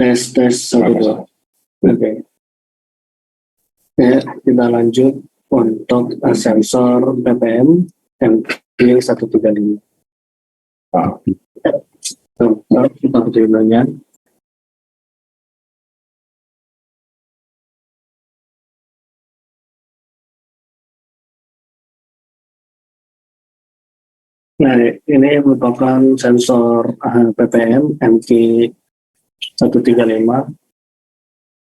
Tes 1 2. Oke. Ya, kita lanjut untuk sensor ppm MQ135. Kita tujuannya. Nah, ini merupakan sensor ppm MQ135.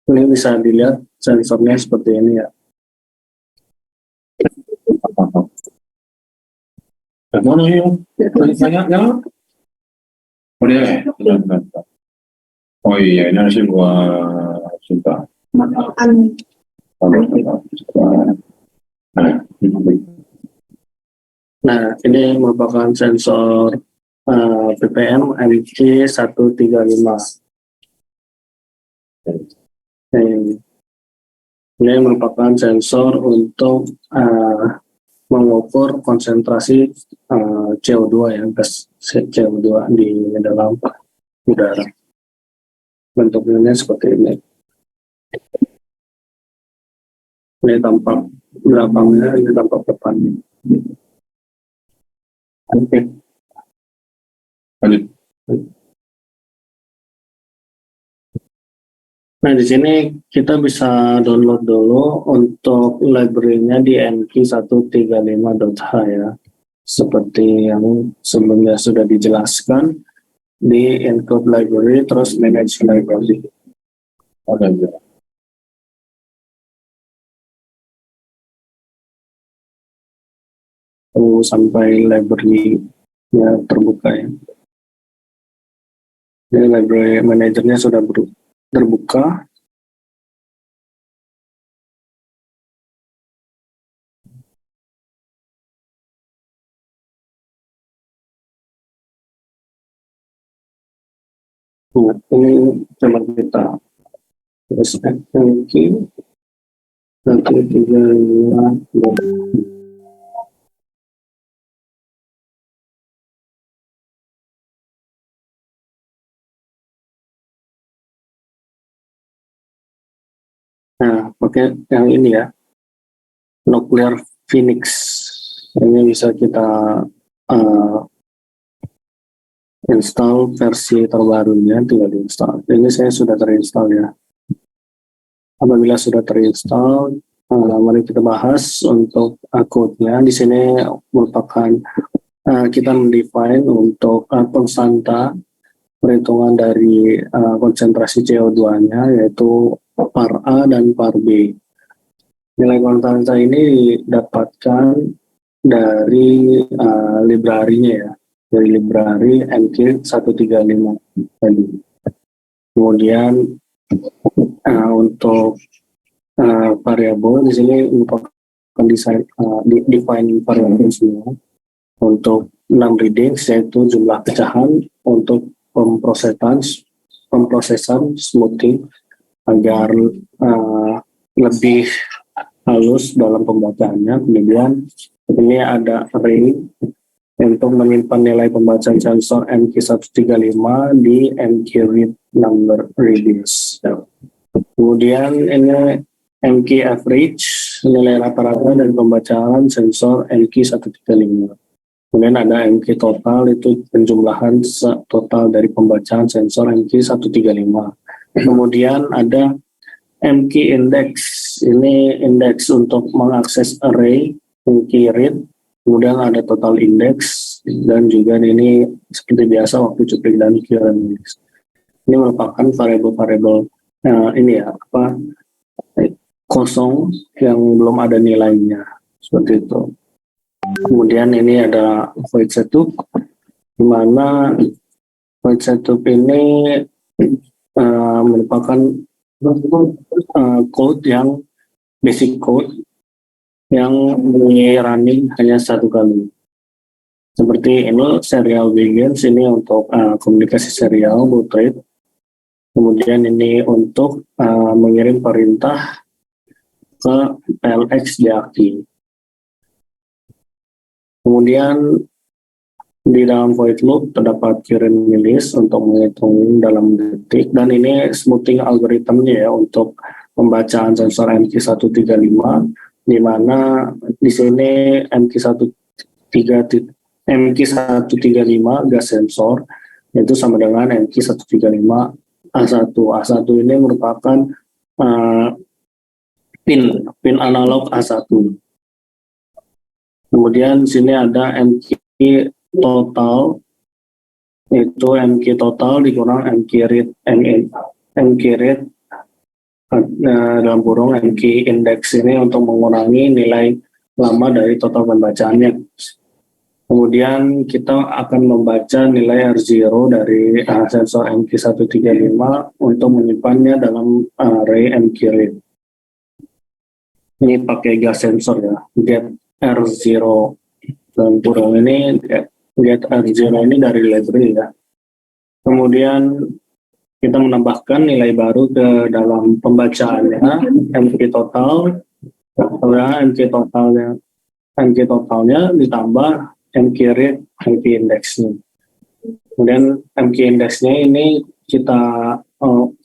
Ini bisa dilihat sensornya seperti ini ya. Mana yang banyak ya? Oh iya, ini sih buat cinta. Nah, ini merupakan sensor ppm MQ135. Ini merupakan sensor untuk mengukur konsentrasi CO2 ya, gas CO2 di dalam udara. Bentuknya seperti ini. Ini tampak belakangnya, ini tampak depannya. Oke. Lanjut. Nah, di sini kita bisa download dulu untuk library-nya di nq135.h ya. Seperti yang sebelumnya sudah dijelaskan di include library terus manage library. Sampai library-nya terbuka ya. Ini library manajernya sudah terbuka. Nah, ini coba kita terus NQ 135. Nah, pakai yang ini ya, Nuclear Phoenix. Ini bisa kita install versi terbarunya, tinggal diinstal. Ini saya sudah terinstall ya. Apabila sudah terinstall, mari kita bahas untuk code-nya. Di sini merupakan kita mendefine untuk konstanta perhitungan dari konsentrasi CO2-nya, yaitu par A dan par B. Nilai konstanta ini didapatkan dari library-nya ya, dari library MQ135 tadi. Kemudian untuk variabel di sini merupakan define variabel semua untuk 6 readings, yaitu jumlah pecahan untuk pemprosesan smoothing agar lebih halus dalam pembacaannya. Kemudian ini ada array untuk menyimpan nilai pembacaan sensor MQ135 di MQ-read number readings. Kemudian ini MQ average, nilai rata-rata dan pembacaan sensor MQ135. Kemudian ada MQ total, itu penjumlahan total dari pembacaan sensor MQ135. Kemudian ada MQ index, ini indeks untuk mengakses array MQ read. Kemudian ada total index, dan juga ini seperti biasa waktu cuplik dan current index. Ini merupakan variabel-variabel ini ya, kosong yang belum ada nilainya, seperti itu. Kemudian ini ada void setup, di mana void setup ini merupakan code yang basic code yang running hanya 1 kali. Seperti ini serial begins, ini untuk komunikasi serial baud rate. Kemudian ini untuk mengirim perintah ke PLX deaktif. Kemudian Di dalam void loop terdapat current release untuk menghitung dalam detik, dan ini smoothing algoritmnya ya untuk pembacaan sensor MQ135, di mana di sini MQ135 gas sensor itu sama dengan MQ135 A1. A1 ini merupakan uh, pin analog A1. Kemudian di sini ada MQ total, itu MQ total dikurang MQ read dalam kurung MQ index ini untuk mengurangi nilai lama dari total pembacaannya. Kemudian kita akan membaca nilai R0 dari sensor MQ135 untuk menyimpannya dalam array MQ read. Ini pakai gas sensor ya, get R0 dalam kurung ini, get R0 ini dari library ya. Kemudian kita menambahkan nilai baru ke dalam pembacaannya, MQ total, MQ totalnya ditambah MQ read, MQ indexnya. Kemudian MQ indexnya ini kita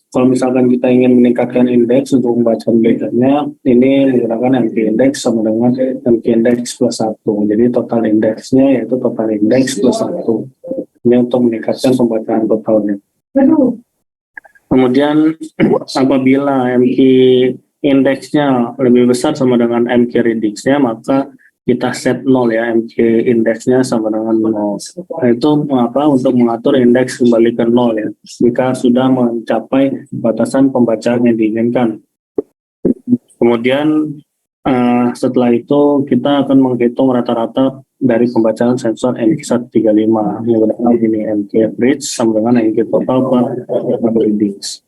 kalau misalkan kita ingin meningkatkan indeks untuk membaca bacanya, ini menggunakan MQ index sama dengan MQ index plus 1. Jadi total indeksnya yaitu total index plus 1. Ini untuk meningkatkan pembacaan totalnya. Kemudian apabila MQ indeksnya lebih besar sama dengan MQ readings-nya, maka kita set 0 ya, MQ indeksnya sama dengan 0. Nah, itu untuk mengatur indeks kembali ke 0 ya, jika sudah mencapai batasan pembacaan yang diinginkan. Kemudian setelah itu kita akan menghitung rata-rata dari pembacaan sensor MQ135 menggunakan ini MQ average sama dengan MQ total per readings.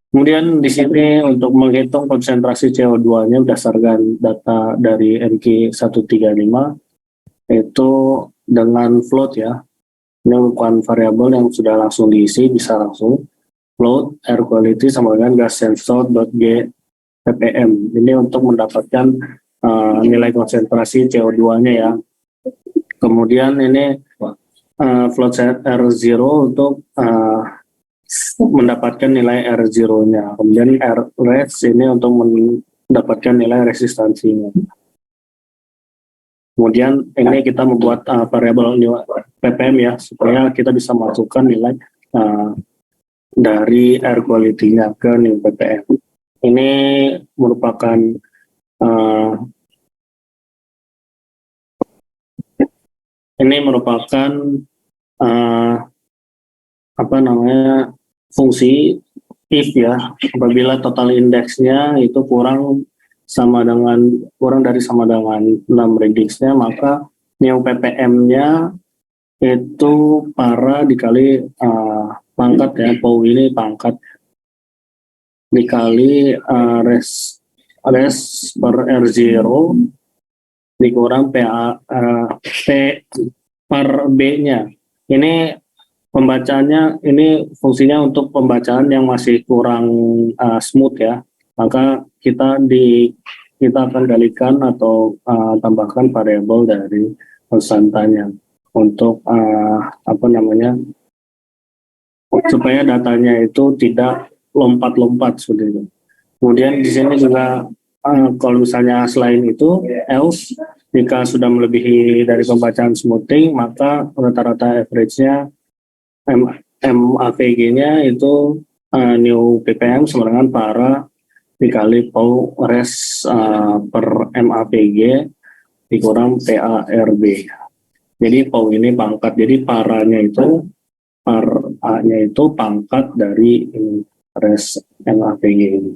Kemudian di sini untuk menghitung konsentrasi CO2-nya berdasarkan data dari MQ135 itu dengan float ya. Ini bukan variabel yang sudah langsung diisi, bisa langsung float air quality sama dengan gas sensor.g ppm. Ini untuk mendapatkan nilai konsentrasi CO2-nya ya. Kemudian ini float R0 untuk mendapatkan nilai R0-nya. Kemudian R-res ini untuk mendapatkan nilai resistansinya. Kemudian ini kita membuat variabel ppm ya, supaya kita bisa masukkan nilai dari air quality-nya ke new ppm. Ini merupakan fungsi if ya. Apabila total indeksnya itu kurang dari 6 readingsnya, maka new ppm-nya itu para dikali pangkat ya, POW ini pangkat dikali res per R0 dikurang P per B-nya. Ini pembacaannya, ini fungsinya untuk pembacaan yang masih kurang smooth ya. Maka kita akan galikan atau tambahkan variabel dari konstantanya untuk supaya datanya itu tidak lompat-lompat seperti itu. Kemudian di sini juga kalau misalnya selain itu else, jika sudah melebihi dari pembacaan smoothing, maka rata-rata average-nya MAVG-nya itu new ppm sama dengan para dikali POW res per MAVG dikurang PARB. Jadi POW ini pangkat, jadi paranya itu A-nya itu pangkat dari res MAVG ini.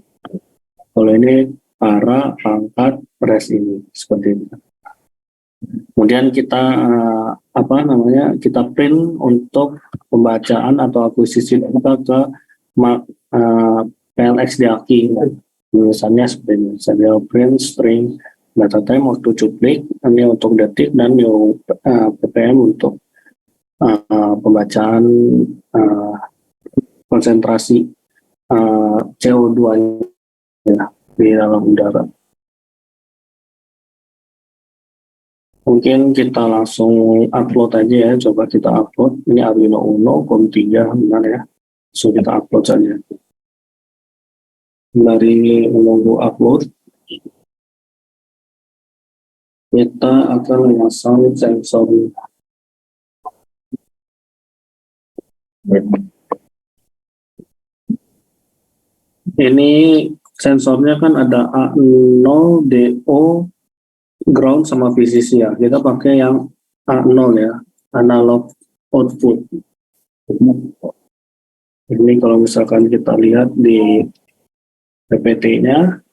Kalau ini para pangkat res ini seperti itu. Kemudian kita kita print untuk pembacaan atau akuisisi data ke PLX DAKI. Misalnya seperti ini, serial print string data time waktu cuplik, ini untuk detik, dan new ppm untuk pembacaan konsentrasi CO2 ya, di dalam udara. Mungkin kita langsung upload aja ya, coba kita upload. Ini Arduino Uno, COM3, benar ya. So kita upload saja. Dari menunggu upload, kita akan memasang sensor. Ini sensornya kan ada A0, DO, ground sama VCC ya. Kita pakai yang A0 ya, analog output. Ini kalau misalkan kita lihat di PPT-nya,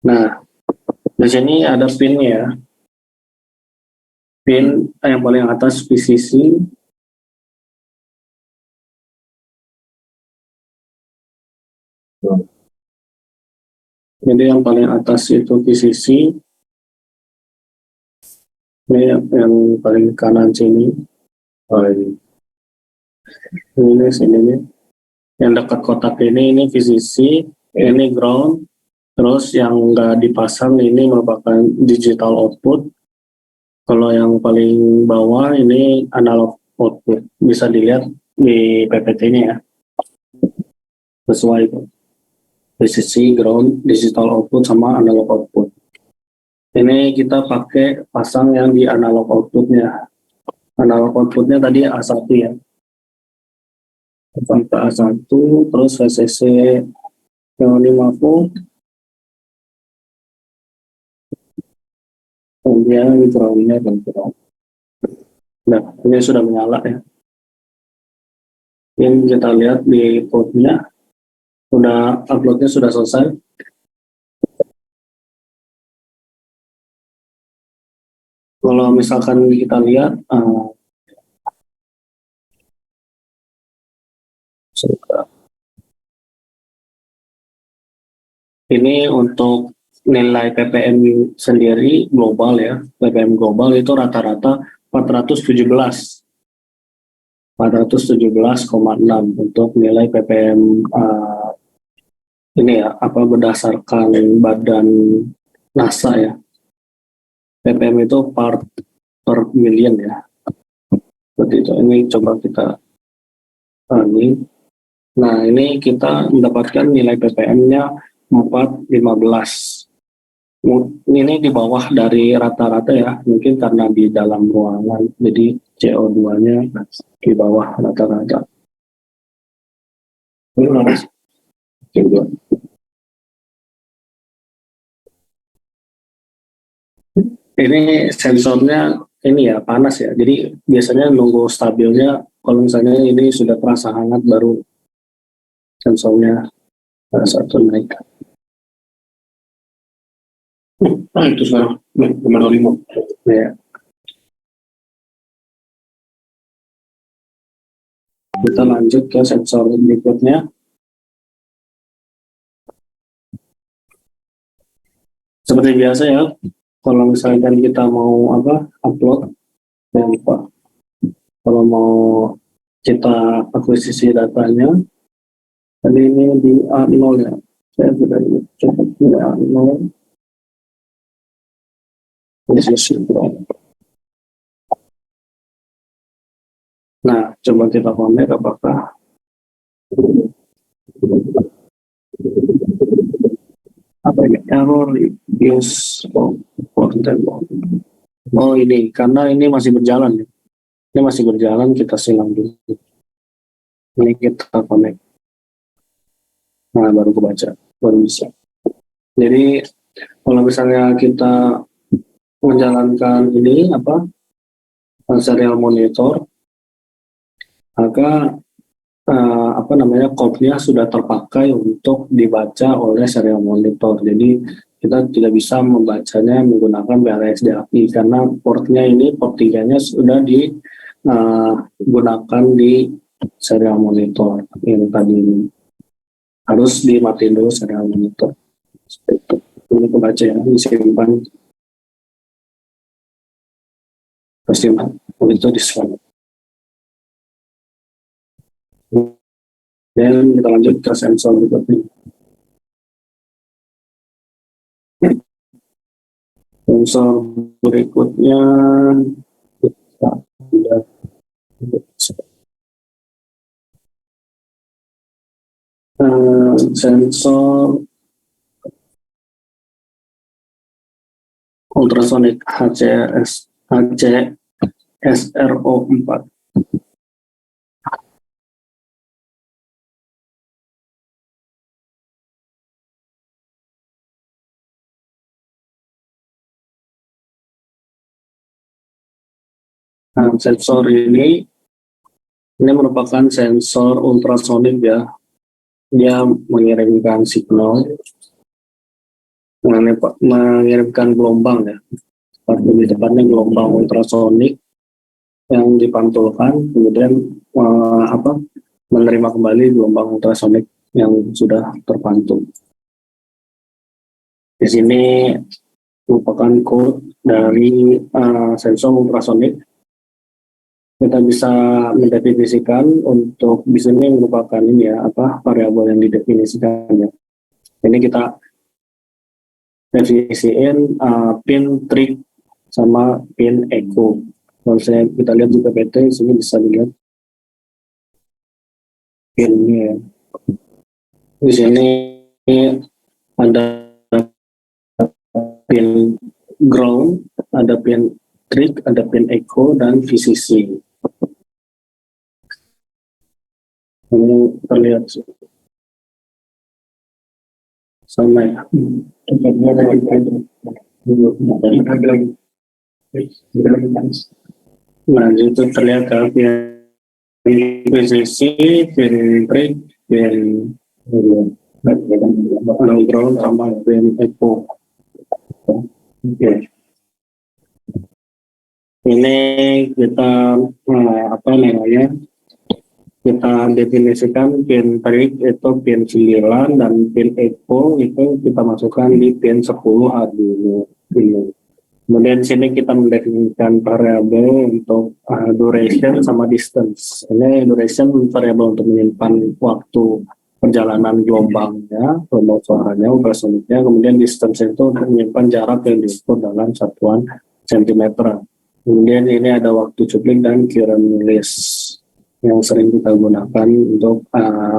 nah di sini ada pin ya, pin yang paling atas VCC, jadi yang paling atas itu VCC, ini yang paling kanan sini, ini sini nih. Yang dekat kotak ini VCC, ini ground, terus yang nggak dipasang ini merupakan digital output. Kalau yang paling bawah ini analog output, bisa dilihat di PPT-nya ya, sesuai itu. VCC, ground, digital output sama analog output. Ini kita pakai pasang yang di analog outputnya. Analog outputnya tadi A1 ya. Sampai A1, terus VCC yang 5 volt, kemudian groundnya dan ground. Nah, ini sudah menyala ya. Ini kita lihat di code-nya, uploadnya sudah selesai. Kalau misalkan kita lihat, ini untuk nilai ppm sendiri global ya, ppm global itu rata-rata 417,6 untuk nilai ppm ini ya, berdasarkan badan NASA ya. ppm itu part per million ya. Seperti itu. Ini coba kita ini. Nah, ini kita mendapatkan nilai ppm-nya 415. Ini di bawah dari rata-rata ya, mungkin karena di dalam ruangan, jadi CO2-nya di bawah rata-rata. Ini sensornya ini ya panas ya, jadi biasanya nunggu stabilnya. Kalau misalnya ini sudah terasa hangat baru sensornya satu naik. Itu sekarang 525 ya. Kita lanjut ke sensor berikutnya. Seperti biasa ya, kalau misalkan kita mau upload, jangan lupa kalau mau kita akuisisi datanya, tadi ini di A0 ya, saya sudah coba di A0. Nah, coba kita connect apakah ini error use portable. Oh ini, karena ini masih berjalan ya. Ini masih berjalan, kita silang dulu. Ini kita connect. Nah, baru kebaca, baru bisa. Jadi, kalau misalnya kita menjalankan ini, serial monitor, maka code-nya sudah terpakai untuk dibaca oleh serial monitor. Jadi kita tidak bisa membacanya menggunakan BLSD API karena portnya ini, port 3-nya sudah digunakan di serial monitor yang tadi ini. Harus dimatiin dulu serial monitor. Ini kebaca ya, disimpan. Tersimpan, itu disimpan. Dan kita lanjut ke sensor berikutnya. Sensor berikutnya sensor ultrasonic HCSRO4. Sensor ini merupakan sensor ultrasonik ya. Dia mengirimkan signal, mengirimkan gelombang ya. Lebih tepatnya gelombang ultrasonik yang dipantulkan, kemudian menerima kembali gelombang ultrasonik yang sudah terpantul. Di sini merupakan code dari sensor ultrasonik. Kita bisa mendefinisikan untuk di sini merupakan variabel yang didefinisikan ya. Ini kita definisiin pin trig sama pin echo. Kalau kita lihat di PPT, sini bisa dilihat pinnya. Di sini ada pin ground, ada pin trig, ada pin echo, dan VCC. Ini terlihat sama ya. Nah, itu terlihat kan pin VCC, pin trig, pin ground sama pin echo. Oke. Ini kita kita definisikan pin trig itu pin 9 dan pin echo itu kita masukkan di pin 10 Arduino ini. Kemudian di sini kita mendefinisikan variabel untuk duration sama distance. Ini duration variabel untuk menyimpan waktu perjalanan gelombangnya, gelombang suaranya, ultrasoniknya. Kemudian distance itu untuk menyimpan jarak yang diukur dalam satuan sentimeter. Kemudian ini ada waktu cuplik dan current release yang sering kita gunakan untuk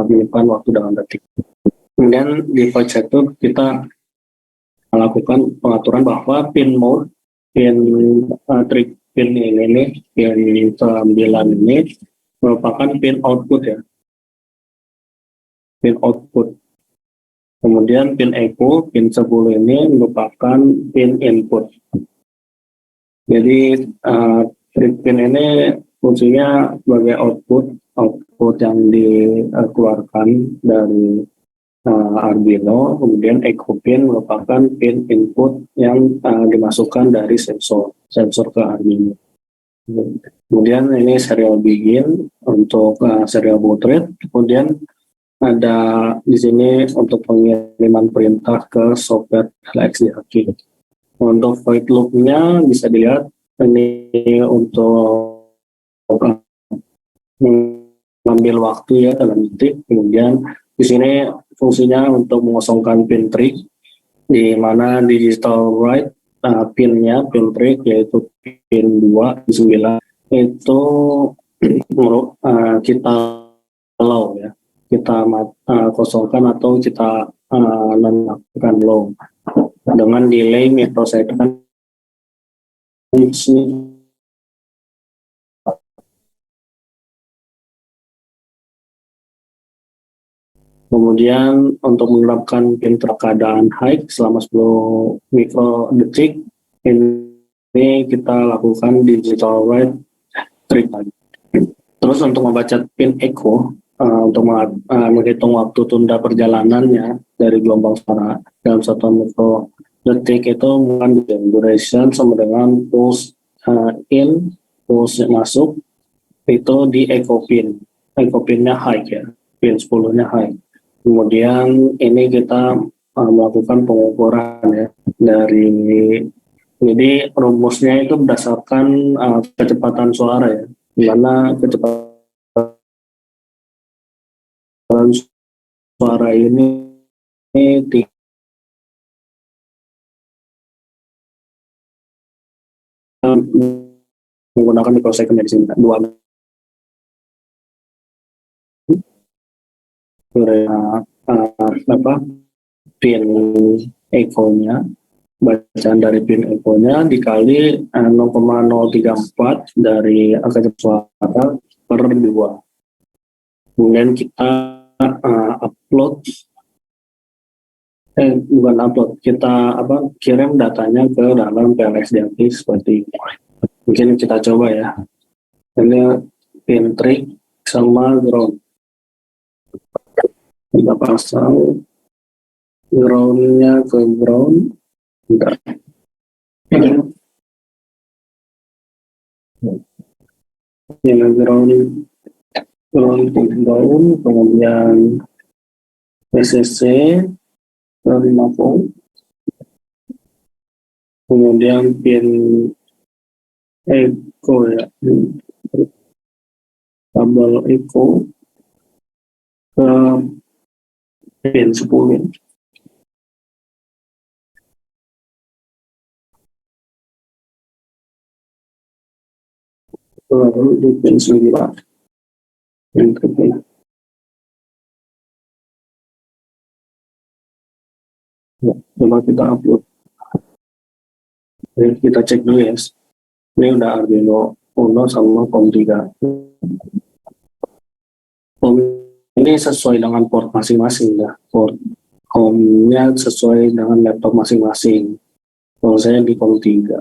menyimpan waktu dalam detik. Kemudian di void setup kita melakukan pengaturan bahwa pin mode, pin trig pin ini, pin 9 ini merupakan pin output ya, pin output. Kemudian pin echo, pin 10 ini merupakan pin input. Jadi trig pin ini fungsinya sebagai output yang dikeluarkan dari Arduino. Kemudian echo pin merupakan pin input yang dimasukkan dari sensor ke Arduino. Kemudian ini serial begin untuk serial baud rate. Kemudian ada di sini untuk pengiriman perintah ke soket LXDAQ. Untuk void loop-nya bisa dilihat ini untuk mengambil waktu ya dalam detik. Kemudian di sini fungsinya untuk mengosongkan pin trig, di mana digital write pinnya, pin trig yaitu pin 2, 9 itu kita low ya, kita kosongkan atau kita nonaktifkan low dengan delay microsecond. Kemudian untuk menerapkan pin keadaan high selama 10 mikrodetik, ini kita lakukan digital write trig. Terus untuk membaca pin echo, untuk menghitung waktu tunda perjalanannya dari gelombang suara dalam 1 mikrodetik itu mengandung duration sama dengan pulse in, pulse masuk itu di echo pin. Echo pinnya high ya, pin 10-nya high. Kemudian ini kita melakukan pengukuran ya dari, jadi rumusnya itu berdasarkan kecepatan suara ya, di mana kecepatan suara ini menggunakan microsecond di sini, 2 pin echo-nya, bacaan dari pin echo-nya dikali 0,034 dari angka suara per 2. Kemudian kita kita kirim datanya ke dalam PLX DAQ seperti ini. Mungkin kita coba ya. Ini pin trig sama ground. Kita pasang ground-nya ke ground. Bentar. Ini ground, kemudian PCC ke 5 volt, kemudian pin echo ya, kabel echo ke pin 10. Lalu di pin 9 yang kedua. Ya, coba kita upload. Jadi kita cek dulu ya. Ini udah Arduino Uno sama COM3. COM ini sesuai dengan port masing-masing ya. Port COM-nya sesuai dengan laptop masing-masing. Kalau saya di COM3.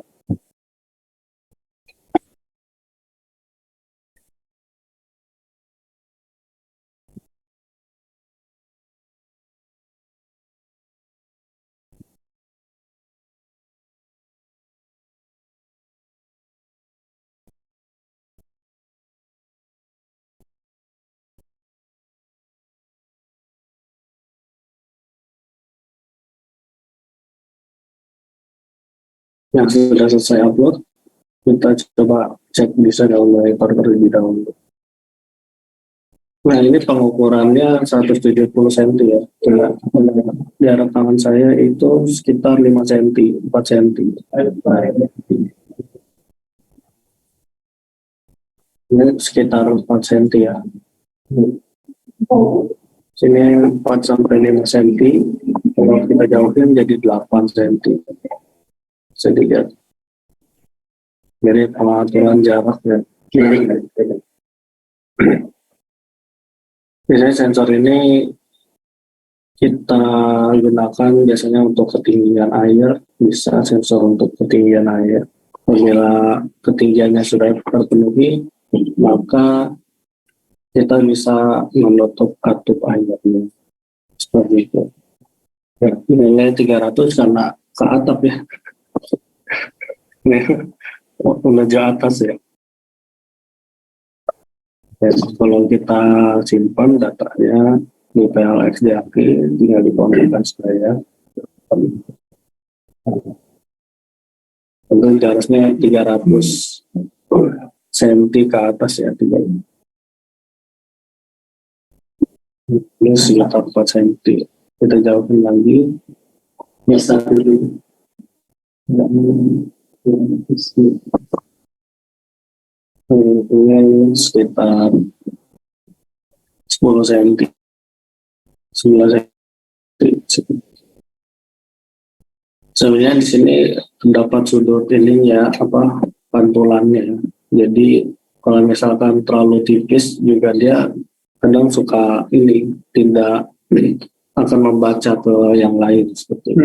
Yang sudah selesai upload, kita coba cek bisa download terlebih dahulu. Nah, ini pengukurannya 170 cm ya. Jarak tangan saya itu sekitar 5 cm, 4 cm. Ini sekitar 4 cm ya. Sini 4 sampai 5 cm. Kalau kita jauhin jadi 8 cm. Sedikit. Jadi pengaturan jarak ya. Biasanya sensor ini kita gunakan biasanya untuk ketinggian air, bisa sensor untuk ketinggian air. Apabila ketinggiannya sudah terpenuhi, maka kita bisa menutup katup airnya. Seperti itu. Ya, nilai 300 karena ke atap ya. Ini menuju atas ya. Ya, kalau kita simpan datanya di PLX DAQ, tinggal dikonfirmasi saya. Tentu jaraknya 300 cm ke atas ya, ini sekitar 4 cm. Kita jauhin lagi. Bisa dulu. Ini sekitar 10 cm. 9 cm. Sebenarnya di sini terdapat sudut ininya pantulannya. Jadi kalau misalkan terlalu tipis juga dia kadang suka tidak akan membaca ke yang lain seperti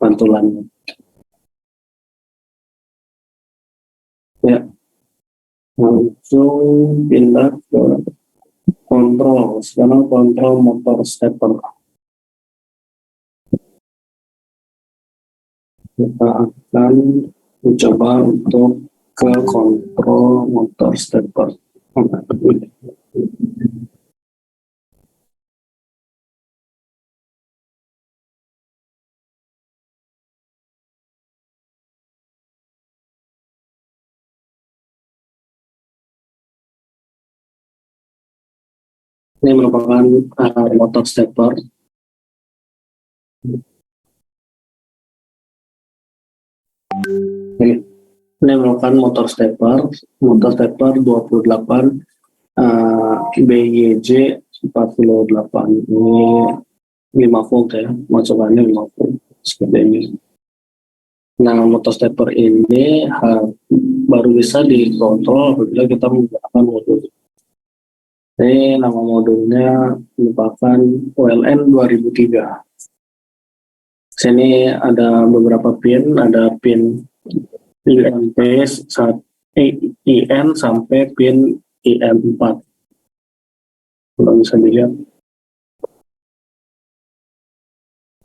pantulannya. Ya, langsung pindah ke kontrol. Sekarang kontrol motor stepper. Kita akan mencoba untuk ke kontrol motor stepper. Ini merupakan motor stepper. Ini Ini merupakan motor stepper 28 BYJ 48. Ini 5 volt ya, masukannya 5 volt seperti ini. Nah, motor stepper ini baru bisa dikontrol apabila kita menggunakan modul. Ini nama modulnya merupakan OLN 2003. Sini ada beberapa pin, ada pin INP IN sampai pin IN4. Kalau bisa dilihat,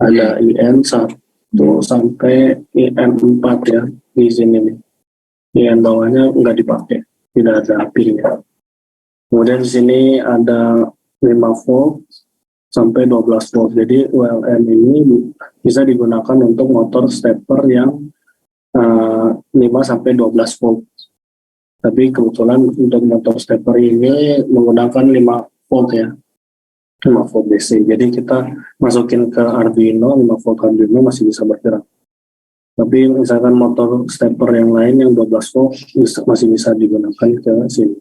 ada IN1 sampai IN4 ya di sini nih. IN bawahnya nggak dipakai, tidak ada pinnya. Kemudian di sini ada 5 volt sampai 12 volt. Jadi ULN ini bisa digunakan untuk motor stepper yang 5 sampai 12 volt. Tapi kebetulan untuk motor stepper ini menggunakan 5 volt ya. 5 volt DC. Jadi kita masukin ke Arduino, 5 volt Arduino masih bisa bergerak. Tapi misalkan motor stepper yang lain yang 12 volt masih bisa digunakan ke sini.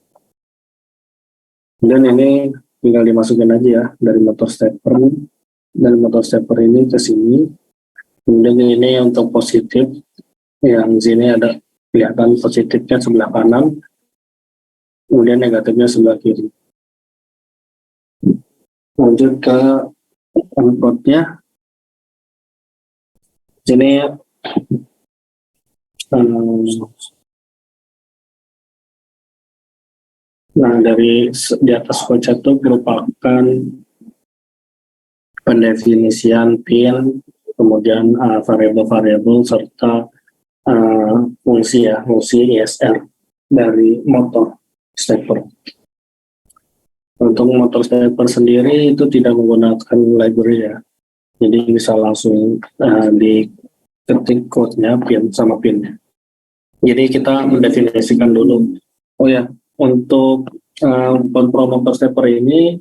Dan ini tinggal dimasukin aja ya dari motor stepper ini ke sini. Kemudian ini untuk positif, yang sini ada kelihatan positifnya sebelah kanan, kemudian negatifnya sebelah kiri. Lanjut ke inputnya. Sini nah, dari di atas voucher itu merupakan pendefinisian pin, kemudian variabel-variabel serta fungsi ISR dari motor stepper. Untuk motor stepper sendiri itu tidak menggunakan library ya, jadi bisa langsung diketik code-nya pin sama pinnya. Jadi kita mendefinisikan dulu. Oh ya, untuk kontrol motor stepper ini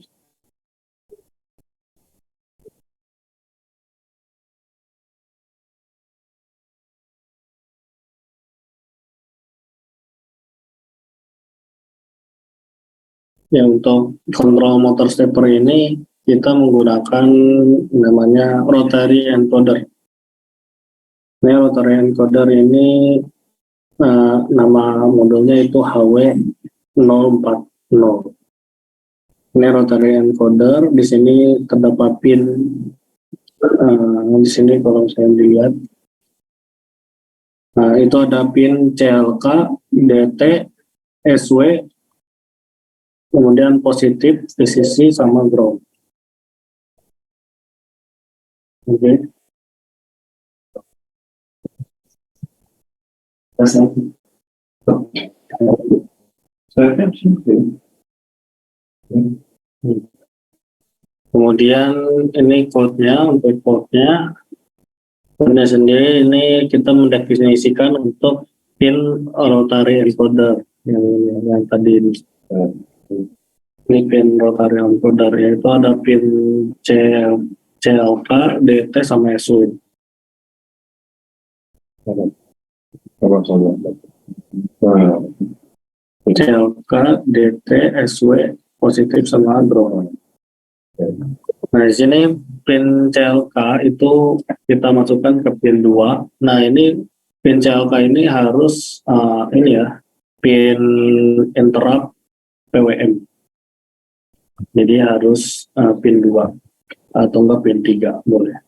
ya, untuk kontrol motor stepper ini kita menggunakan namanya rotary encoder. Ini rotary encoder ini nama modulnya itu HW040. Ini rotary encoder. Di sini terdapat pin. Di sini kalau saya dilihat, itu ada pin CLK, DT, SW, kemudian positif, VCC, sama ground. Oke. Kemudian ini code-nya, untuk code-nya sendiri ini kita mendefinisikan untuk pin rotary encoder yang tadi ini. Ini pin rotary encoder, yaitu ada pin CLK, DT, sama SW. CLK, DT, SW, positif, sama ground. Nah, di sini pin CLK itu kita masukkan ke pin 2. Nah, ini pin CLK ini harus ini ya, pin interrupt PWM. Jadi harus pin 2 atau enggak pin 3 boleh.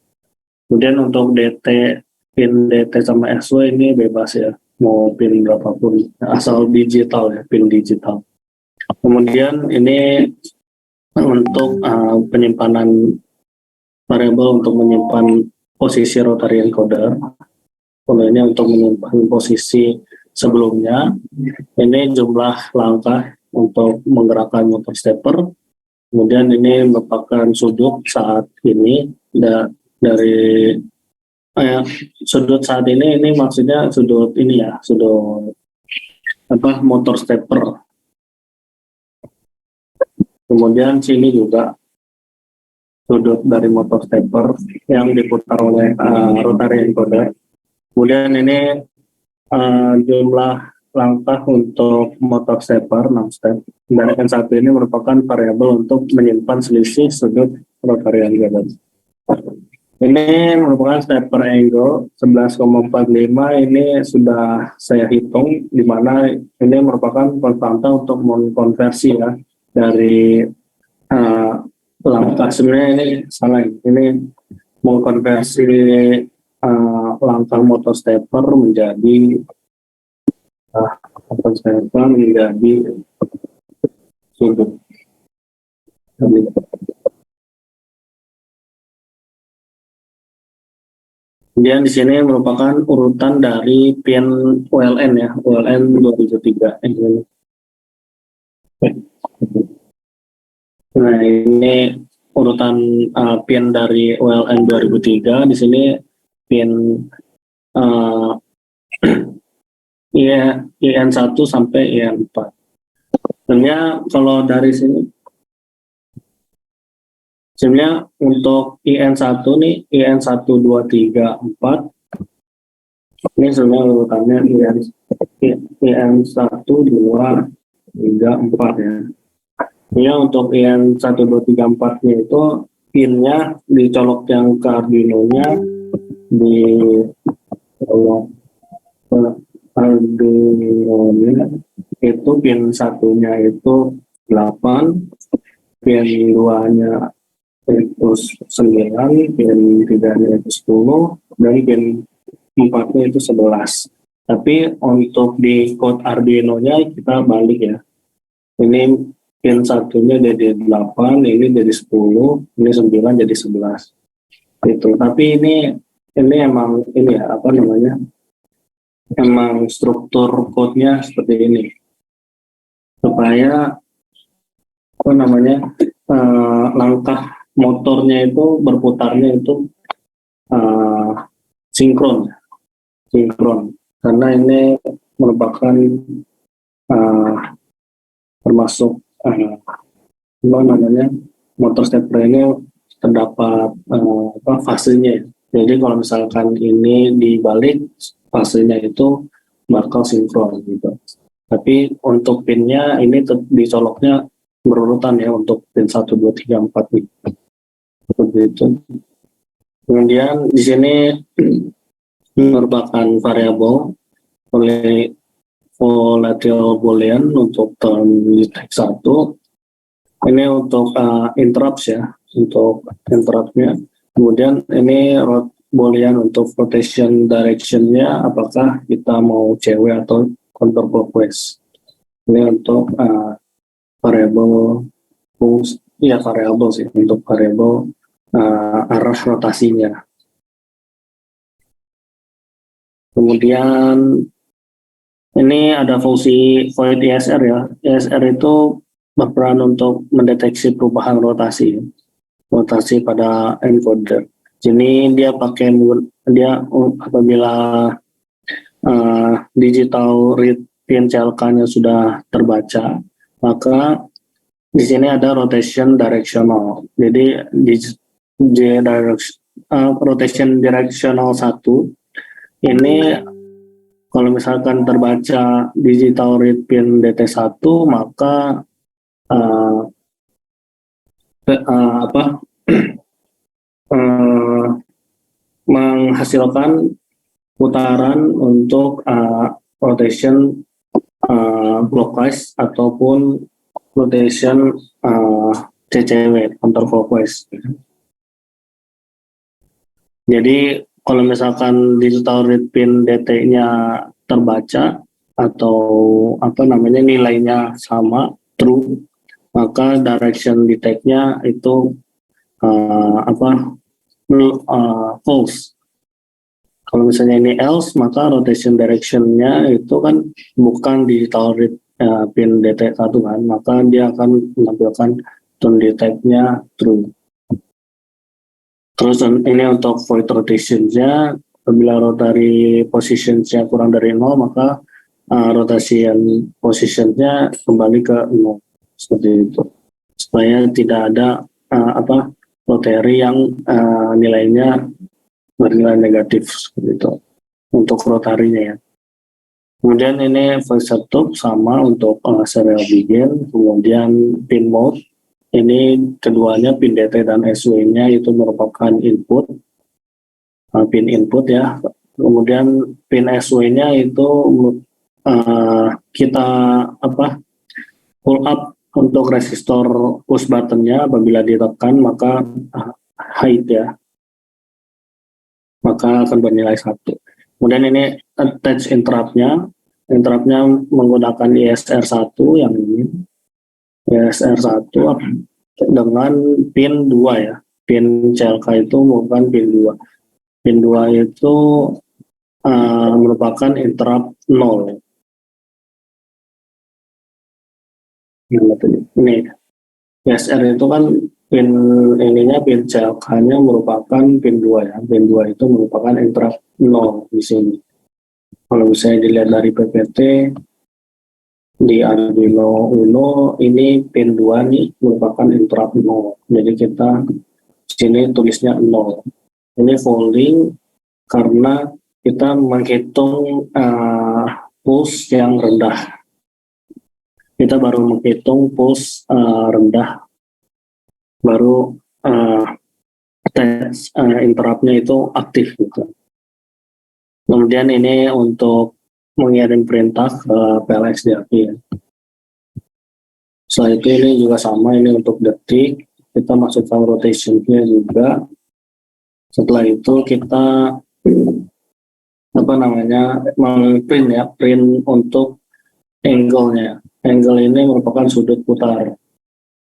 Kemudian untuk DT, pin DT sama SW ini bebas ya, mau pin berapapun, asal digital ya, pin digital. Kemudian ini untuk penyimpanan variabel untuk menyimpan posisi rotary encoder. Kemudian untuk menyimpan posisi sebelumnya, ini jumlah langkah untuk menggerakkan motor stepper. Kemudian ini merupakan sudut saat ini dari sudut saat ini maksudnya sudut ini ya, sudut motor stepper. Kemudian sini juga sudut dari motor stepper yang diputar oleh rotary encoder. Kemudian ini jumlah langkah untuk motor stepper 6 step, dan N1 ini merupakan variabel untuk menyimpan selisih sudut rotary angle. Ini merupakan stepper angle 11,45. Ini sudah saya hitung, di mana ini merupakan konstanta untuk mengkonversi ya dari langkah. Sebenarnya ini salah, ini mengkonversi langkah motor stepper menjadi sudut. Kemudian di sini merupakan urutan dari pin ULN ya, ULN 2003. Nah, ini urutan pin dari ULN 2003. Di sini pin IN1 sampai IN4. Sebenarnya kalau dari sini, sebenarnya untuk IN1 nih, IN1, 2, 3, 4. Ini sebenarnya urutannya IN1, 2, 3, 4 ya. Ini untuk IN1, 2, 3, 4-nya itu pinnya dicolok yang ke Arduino-nya, di Arduino-nya itu pin satunya itu 8, pin 2-nya itu 9, pin 3-nya itu 10, dan pin 4-nya itu 11. Tapi untuk di code Arduino-nya kita balik ya. Ini pin satunya jadi 8, ini jadi 10, ini 9 jadi 11. Itu. Tapi ini emang ini ya, apa namanya? Emang struktur code-nya seperti ini. Supaya apa namanya? Langkah motornya itu berputarnya itu sinkron, karena ini merupakan termasuk apa namanya, motor stepper ini terdapat fasenya. Jadi kalau misalkan ini dibalik, fasenya itu bakal sinkron gitu. Tapi untuk pinnya ini dicoloknya berurutan ya, untuk pin 1, 2, 3, 4 nih. Seperti itu. Kemudian di sini merupakan variabel volatile boolean untuk term detect 1. Ini untuk interrupts ya, untuk interruptnya. Kemudian ini boolean untuk rotation direction-nya, apakah kita mau CW atau counterclockwise. Ini untuk variabel variabel sih, untuk variabel arah rotasinya. Kemudian ini ada fungsi void ESR ya. ESR itu berperan untuk mendeteksi perubahan rotasi pada encoder. Jadi dia apabila digital read pin CLK-nya sudah terbaca, maka di sini ada rotation directional. Jadi rotation directional 1 ini kalau misalkan terbaca digital read pin DT1, maka menghasilkan putaran untuk rotation clockwise ataupun rotation CCW counterclockwise. Jadi kalau misalkan digital read pin DT-nya terbaca atau nilainya sama, true, maka direction detect-nya itu false. Kalau misalnya ini else, maka rotation direction-nya itu kan bukan digital read pin DT1 kan, maka dia akan menampilkan tone detect-nya true. Terus ini untuk void rotation-nya, apabila rotary position-nya kurang dari 0, maka rotation position-nya kembali ke 0. Seperti itu. Supaya tidak ada rotary yang nilainya bernilai negatif, seperti itu. Untuk rotarinya ya. Kemudian ini voice setup sama untuk serial begin, kemudian pin mode. Ini keduanya pin DT dan SW-nya itu merupakan input, pin input ya. Kemudian pin SW-nya itu kita pull up untuk resistor push buttonnya. Apabila ditekan maka height ya, maka akan bernilai 1. Kemudian ini attach interrupt-nya menggunakan ISR1 yang ini, ISR1 dengan pin 2 ya, pin CLK itu merupakan pin 2. Pin 2 itu merupakan interrupt 0. Ini ISR itu kan pin pin CLK-nya merupakan pin 2 ya. Pin 2 itu merupakan interrupt 0 di sini. Kalau misalnya dilihat dari PPT di Arduino Uno, ini pin 2 nih merupakan interrupt 0. Jadi kita sini tulisnya 0. Ini folding karena kita menghitung pulse yang rendah. Kita baru menghitung pulse rendah, baru interrupt-nya itu aktif gitu. Kemudian ini untuk mengirim perintah ke PLX DAP ya. Setelah itu ini juga sama, ini untuk detik, kita masukkan rotation-nya juga. Setelah itu kita print untuk angle-nya. Angle ini merupakan sudut putar.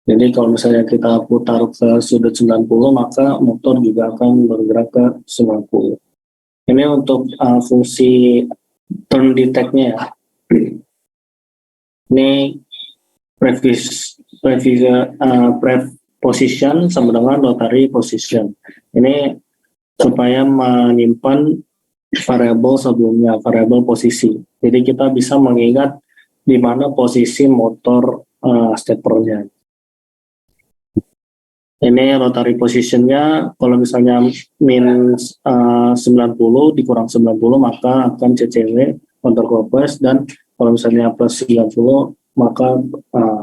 Jadi kalau misalnya kita putar ke sudut 90, maka motor juga akan bergerak ke 90. Ini untuk fungsi turn detect-nya ya. Ini position sama dengan rotary position. Ini supaya menyimpan variabel sebelumnya, variabel posisi. Jadi kita bisa mengingat di mana posisi motor steppernya. Ini rotary positionnya, kalau misalnya min 90 dikurang 90 maka akan CCW counterclockwise, dan kalau misalnya plus 90 maka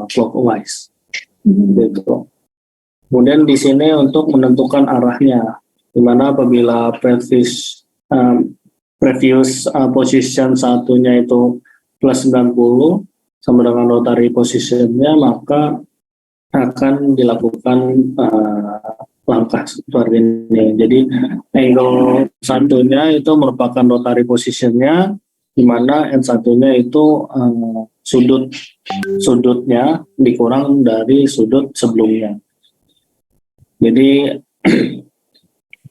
clockwise. Gitu. Kemudian di sini untuk menentukan arahnya, di mana apabila previous position satunya itu plus 90 sama dengan rotary positionnya, maka akan dilakukan langkah seperti ini. Jadi angle satunya itu merupakan rotary positionnya, di mana N satunya itu sudutnya dikurang dari sudut sebelumnya. Jadi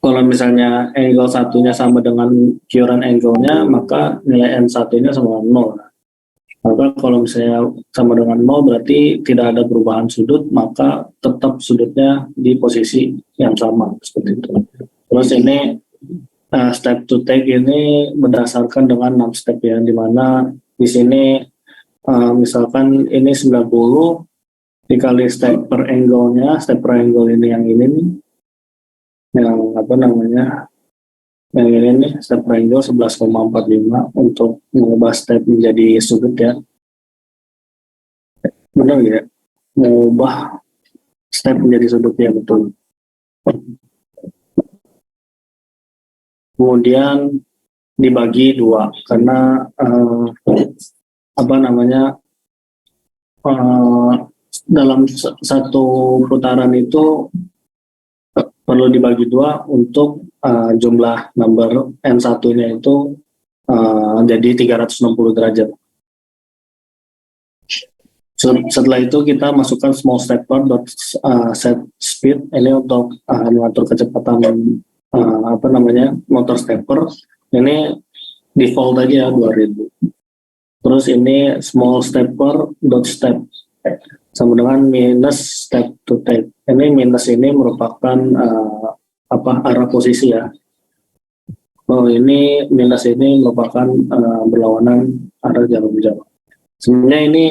kalau misalnya angle satunya sama dengan current angle-nya, maka nilai N satunya sama 0. Maka kalau misalnya sama dengan 0 berarti tidak ada perubahan sudut, maka tetap sudutnya di posisi yang sama seperti itu. Terus ini step to take ini berdasarkan dengan 6 step ya, di mana di sini misalkan ini 90 dikali step per angle-nya, step per angle ini yang ini nih, yang ini nih step per angle 11,45 untuk mengubah step menjadi sudut ya. Benar ya? Mengubah step menjadi sudut ya, betul. Kemudian dibagi 2 karena dalam satu putaran itu perlu dibagi 2 untuk jumlah number N1-nya itu jadi 360 derajat. Setelah itu kita masukkan small stepper set speed ini untuk mengatur kecepatan motor stepper. Ini default aja 2000. Terus ini small stepper step sama dengan minus step to take. Ini minus ini merupakan arah posisi ya. Ini minus ini merupakan berlawanan arah jarum jam. Sebenarnya ini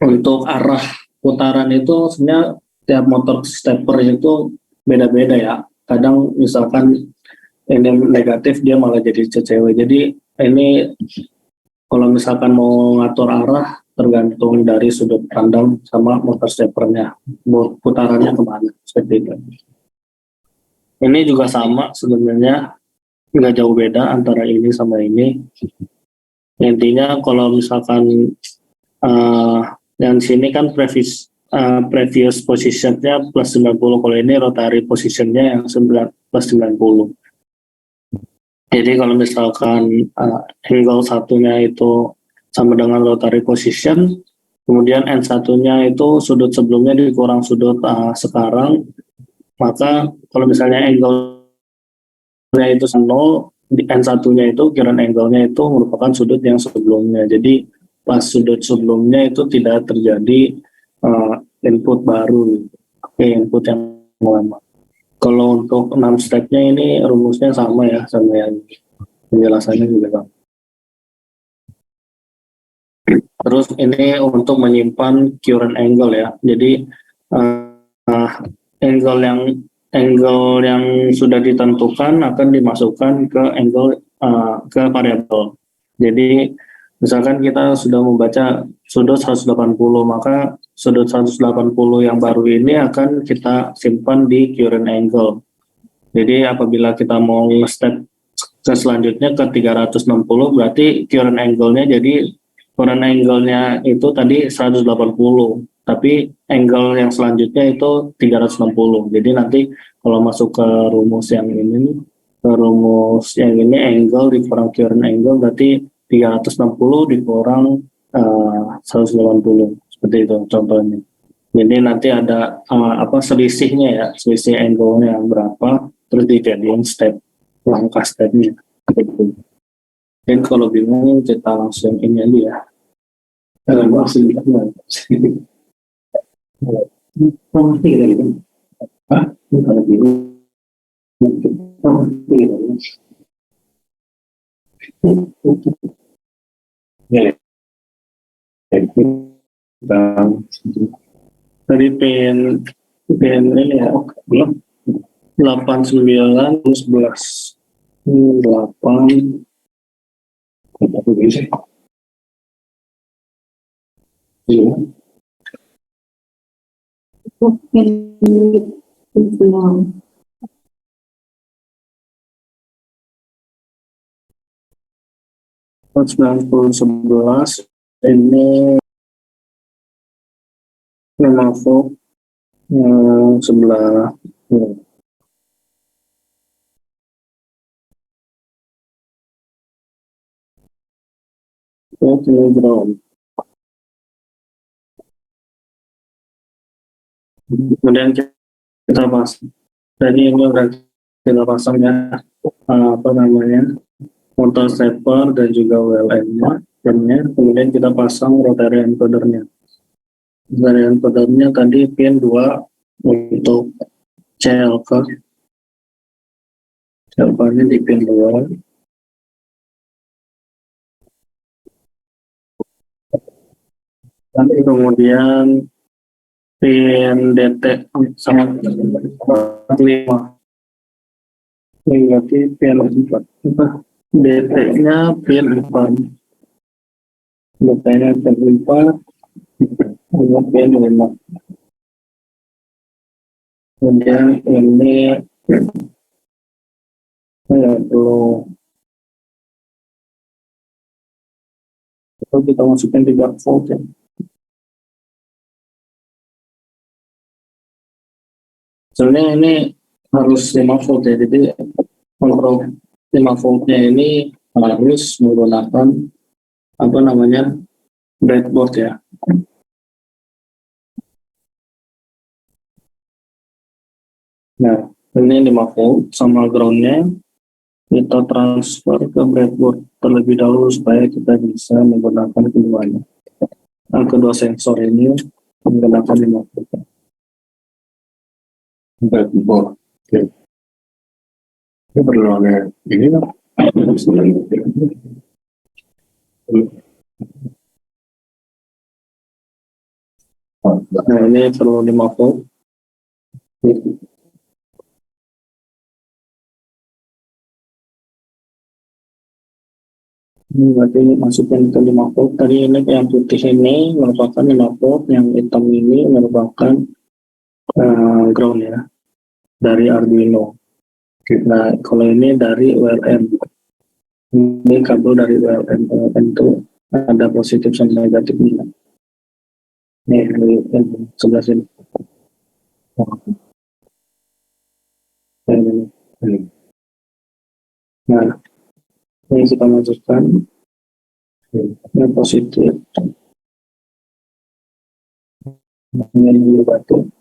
untuk arah putaran itu sebenarnya tiap motor stepper itu beda-beda ya. Kadang misalkan ini negatif dia malah jadi cewek. Jadi ini kalau misalkan mau ngatur arah tergantung dari sudut pandang sama motor steppernya, putarannya kemana seperti itu. Ini juga sama sebenarnya, nggak jauh beda antara ini sama ini. Intinya kalau misalkan yang sini kan previous positionnya plus 90, kalau ini rotary positionnya yang plus 90. Jadi kalau misalkan angle satunya itu sama dengan rotary position, kemudian N satunya itu sudut sebelumnya dikurang sudut sekarang, maka kalau misalnya angle-nya itu 0, di N satunya itu kira angle-nya itu merupakan sudut yang sebelumnya. Jadi pas sudut sebelumnya itu tidak terjadi input baru, input yang lama. Kalau untuk 6 stepnya ini rumusnya sama ya, sama yang penjelasannya juga sama. Terus ini untuk menyimpan current angle ya. Jadi angle yang sudah ditentukan akan dimasukkan ke angle ke variabel. Jadi misalkan kita sudah membaca sudut 180, maka sudut 180 yang baru ini akan kita simpan di current angle. Jadi apabila kita mau step ke selanjutnya ke 360, berarti current angle-nya itu tadi 180, tapi angle yang selanjutnya itu 360. Jadi nanti kalau masuk ke rumus yang ini angle dikurang current angle berarti 360 dikurang 180, seperti itu contohnya. Jadi nanti ada selisihnya ya, selisih angle-nya berapa, terus dijadiin langkah stepnya. Dan kalau bingung kita langsung ini aja ya. Tadi pin ini ya, belum 89 plus 11 8 11 ini 5 volt yang sebelah ini. Ground. Kemudian kita pasang, tadi ini udah kita pasangnya motor stepper dan juga WLN-nya. Kemudian kita pasang rotary encodernya. Rotary encodernya tadi pin 2 untuk CLK. CLK-nya di pin 2. Nanti kemudian pin DT sama 5. Ini berarti pin 4. DT-nya pin 4. DT-nya pin 4. Ini pin 5. Kemudian ini perlu kita masukin 3 volt ya. Sebenarnya ini harus 5 volt ya, jadi untuk 5 voltnya ini harus menggunakan breadboard ya. Nah, ini 5 volt sama groundnya kita transfer ke breadboard terlebih dahulu supaya kita bisa menggunakan keduanya. Kedua sensor ini menggunakan 5 volt. Breadboard. Oke. Ini perlu ada ini kan? Nah, ini perlu 5 volt. Ini berarti masukin ke 5 volt. Tadi ini yang putih ini merupakan 5 volt, yang hitam ini merupakan ground ya, dari Arduino. Nah, kalau ini dari ULN. Ini kabel dari ULN. ULN itu ada positif sama negatifnya. Ini yang sebelah sini. Nah, ini kita masukkan yang positif. Ini batu.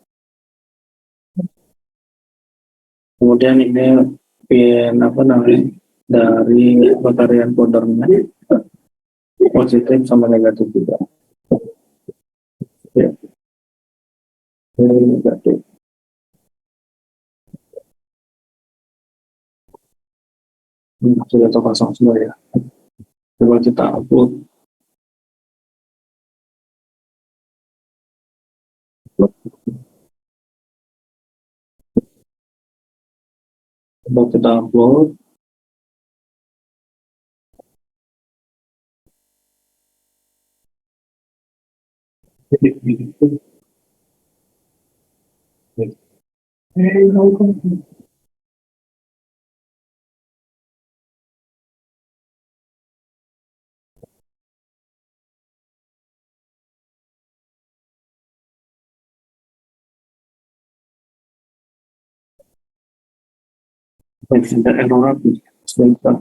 Kemudian ini pin apa namanya dari baterai encodernya positif sama negatif juga. Ya, ini negatif. Sudah terpasang semua ya. Coba kita upload. Coba kita upload. Ada error apa? Sebentar.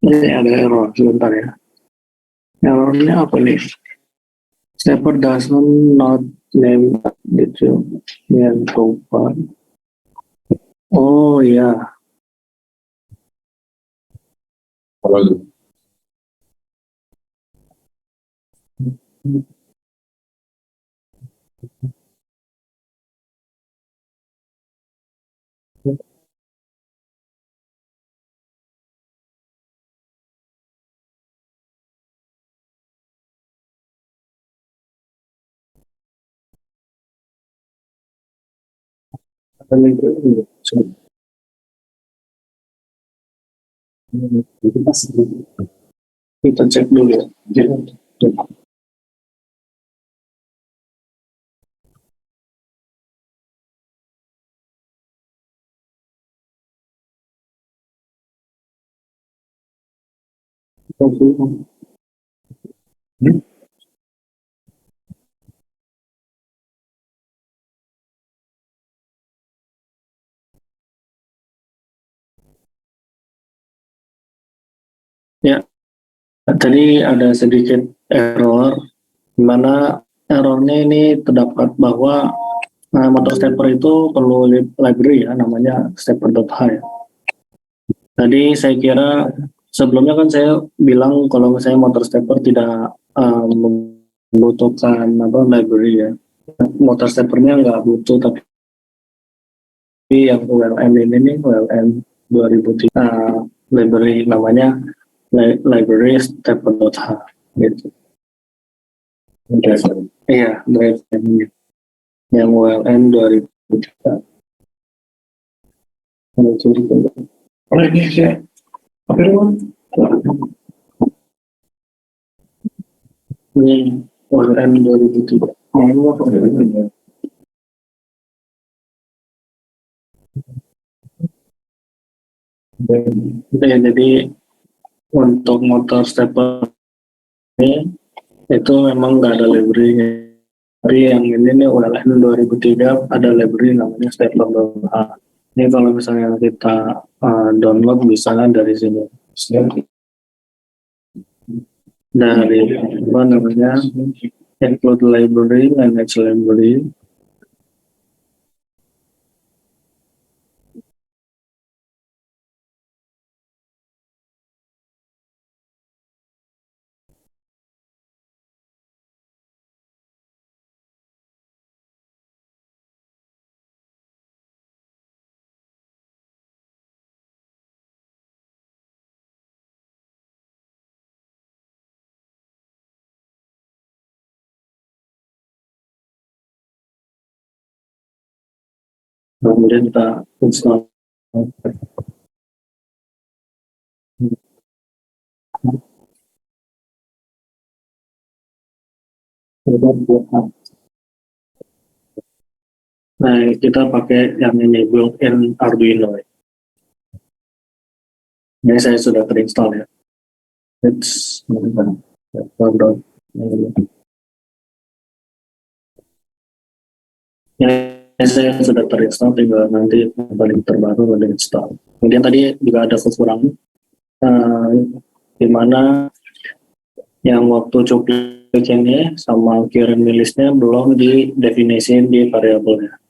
Ini ada error sebentar ya. Errornya apa nih? Stepper does not name gitu yang cover. Oh ya, Apa itu? ada link ini. Kita cek dulu ya. Ya, tadi ada sedikit error, di mana errornya ini terdapat bahwa motor stepper itu perlu library ya, namanya stepper.h ya. Tadi saya kira sebelumnya kan saya bilang kalau misalnya motor stepper tidak membutuhkan apa library ya. Motor steppernya nggak butuh, tapi yang ULM ini nih ULM 2003 library namanya library stepper.h gitu. Iya, drive yang ULM 2003. Oh ini sih. Apa itu? Ini ULM 2003. Ya, jadi untuk motor stepper ini itu memang nggak ada library-nya. Tapi yang ini nih ULM 2003 ada library namanya stepper.h. Ini kalau misalnya kita download bisa dari sini. Dari apa namanya include library, manage library. kemudian kita install. Nah, kita pakai yang ini built-in Arduino. Ini saya sudah terinstall ya. It's ini saya sudah terinstall, tinggal nanti paling terbaru ada install. Kemudian tadi juga ada kekurangan, di mana yang waktu cuplik ini sama kirim rilisnya belum didefinisiin di variabelnya.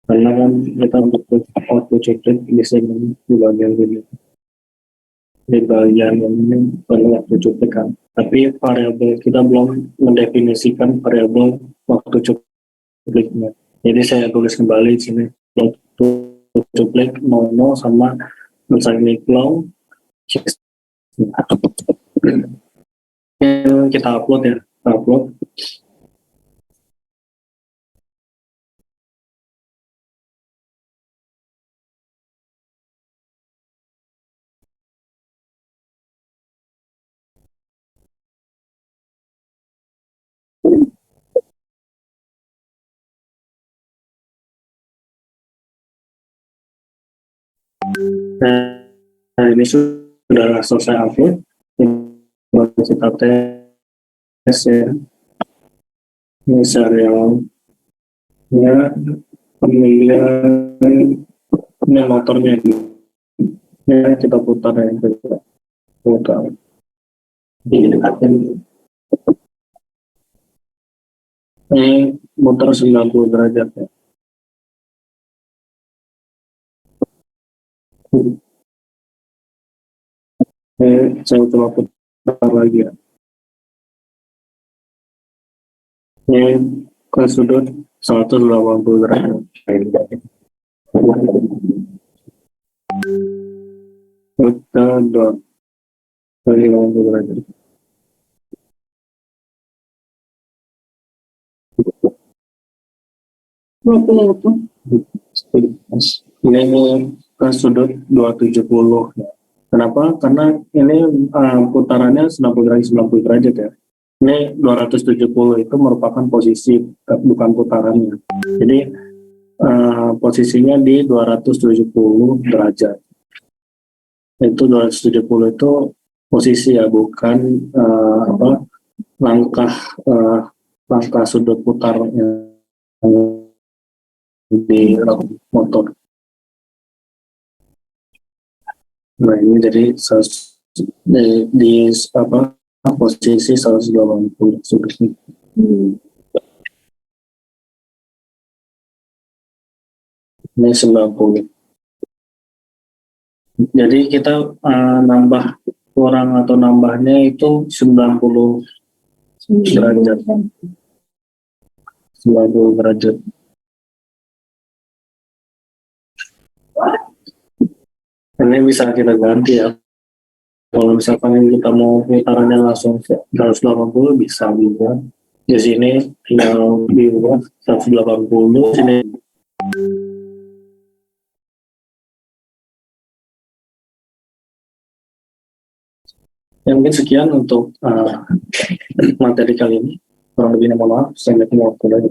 Karena kan kita untuk waktu cuplik di sini di bagian ini, di bagian ini perlu waktu cuplik kan. Tapi variabel kita belum mendefinisikan variabel waktu cupliknya. Jadi saya tulis kembali di sini waktu cuplik 00 sama mensagnik long. Kita upload ya, kita upload. Nah, ini sudah selesai upload. Kita tes ya. Ini serial ya, pemilihan ini motornya ini. Ya, kita putar ya, kita putar. Ini muter 90 derajat ya. Ini saya coba putar lagi ya. Ini ke sudut 180 derajat. Kita dot 180 derajat. Ini ke sudut 270. Kenapa? Karena ini putarannya 90 derajat ya. Ini 270 itu merupakan posisi, bukan putarannya. Jadi posisinya di 270 derajat. Itu 270 itu posisi ya, bukan langkah sudut putar di motor. Nah, ini jadi di posisi 180 sudutnya. Ini 90. Jadi kita nambah kurang atau nambahnya itu 90 derajat. 90 derajat. Ini bisa kita ganti ya. Kalau misalkan kita mau putarannya langsung 180 bisa juga. Di sini tinggal diubah 180 sini. Ya, mungkin sekian untuk materi kali ini. Kurang lebihnya mohon maaf. Saya ingatkan waktu lagi.